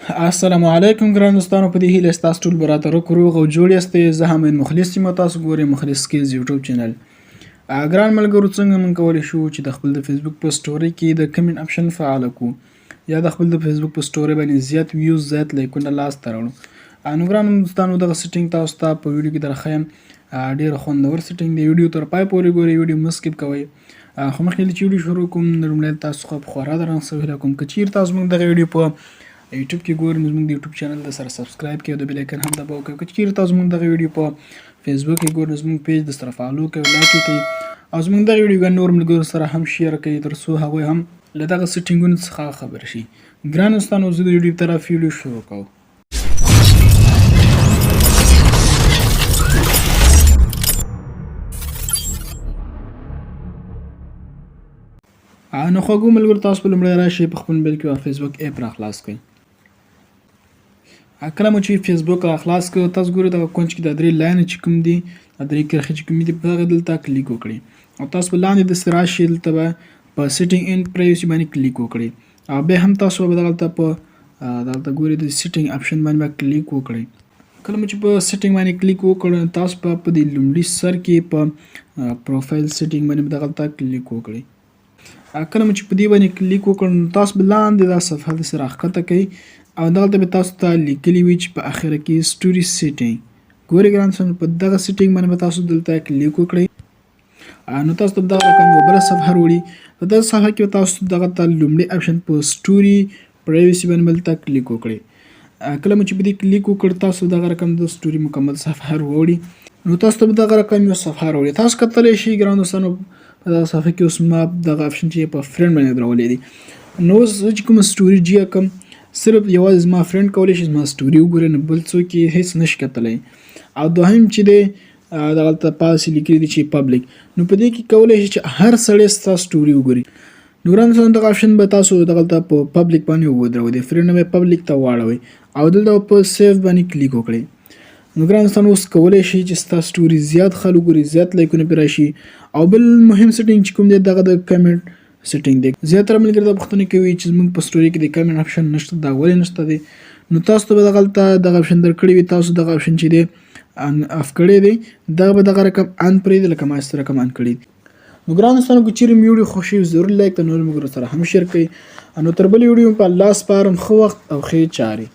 السلام علیکم ګران دوستانو، په دې هیله ستاسو ټول به راته روغ او جوړ یاستئ. زه حامد مخلص یم او تاسو ګورئ مخلص سکیلز یوټیوب چینل. ګران ملګرو، څنګه موږ کولی شو چې د خپل د فیسبوک په سټوري کې د کمنټ اپشن فعال کړو یا د خپل د فیسبوک په سټوري باندې زیات ویوز زیات لایکونه لاسته راوړو. نو ګران دوستانو، دغه سیټینګ تاسو ته په ویډیو کې درښیم. ډېر خوندور سیټینګ دی. ویډیو تر پای پورې ګورئ، ویډیو مه سکیپ کوئ. خو مخکې چې ویډیو شروع کوم، لومړی تاسو څخه په خورا درنه سوال کوم که چیرې تاسو موږ دغه ویډیو په یوټیوب کې ګورئ نو زموږ د یوټیوب چینل د سره سبسکرایب کړئ او د بیل آیکن هم دباو کړئ. که چیرې تاسو موږ دغه ویډیو په فیسبوک کې ګورئ نو زموږ پیج د سره فالو کړئ، لایک یې کړئ او زموږ دغه ویډیو نور ملګرو سره هم شیر کړئ تر څو هغوی هم له دغه سیټینګونو څخه خبر شي. ګران دوستانو، زه د ویډیو طرف ویډیو شروع کوم. نو خوږو ملګرو، تاسو په لومړی راشئ په خپل موبایل کې فیسبوک اپ را خلاص کړئ. کله مو چې فیسبوک را خلاص کړئ، تاسو ګورئ دغه کونج کې د درې لاینې چې کوم دي، د درې کرښې چې کومې دي، په هغه دلته کلیک وکړئ او تاسو په لاندې داسې راشئ، دلته به په سیټینګ اینډ پرایوسي باندې کلیک وکړئ او بیا هم تاسو به دلته په دلته ګورئ د سیټینګ اپشن باندې به کلیک وکړئ. کله مو چې په سیټینګ باندې کلیک وکړئ، تاسو په دې لومړي سر کې په پروفایل سیټینګ باندې دلته کلیک وکړئ. کله مو چې په دې باندې کلیک وکړئ، تاسو به لاندې دا صفحه داسې راښکته کوئ او دلته به تاسو ته لیکلي وي چې په اخره کې سټوري سیټینګ. ګورئ ګران دوستانو، په دغه سیټینګ باندې به تاسو دلته کلیک وکړئ نو تاسو ته به دغه رقم یوه بله صفحه راوړي. په دغه صفحه کې به تاسو دغه ته لومړی اپشن په سټوري پرایوسي باندې دلته کلیک وکړئ. کله مو چې په دې کلیک وکړ، تاسو دغه رقم د سټوري مکمل صفحه راوړي نو تاسو ته به دغه رقم یو صفحه راوړي. تاسو کتلی شئ ګران دوستانو، په دغه صفحه کې اوس ما دغه اپشن چې په فرند باندې درولې دي. نو زه چې کومه سټوري جیا کوم، صرف یوازې زما فرند کولی شي زما سټوري وګوري، نه بل څوک یې هېڅ نشي کتلی. او دوهم چې دی دغلته پاسې لیکلي دي چې پبلیک، نو په دې کې کولی شي چې هر سړی ستا سټوري وګوري. نو ګران دوستانو، دغه اپشن به تاسو دغلته په پبلیک باندې ودروئ، د فرند به پبلیک ته واړوئ او دلته په سیف باندې کلیک وکړئ. نو ګران دوستانو، اوس کولی شي چې ستا سټوري زیات خلک وګوري، زیات لایکونه پرې راشي. او بل مهم سیټینګ چې کوم دی، دغه د کمنټ سیټینګ دی. زیاتره ملګري دا پوښتنه کوي چې زموږ په سټوري کې د کمنټ اپشن نشته، دا ولې نشته دی؟ نو تاسو ته به دغلته دغه اپشن درکړی وي، تاسو دغه اپشن چې دی اف کړی دی، دغه به دغه رقم ان پرېږدي لکه ما چې رقم ان کړی دی. نو ګران دوستانو، که چیرې مې ویډیو خوښ وي، ضرور لایک د نورو ملګرو سره هم شیر کړئ. نو تر بلې ویډیو په الله سپارم. ښه وخت او ښې چارې.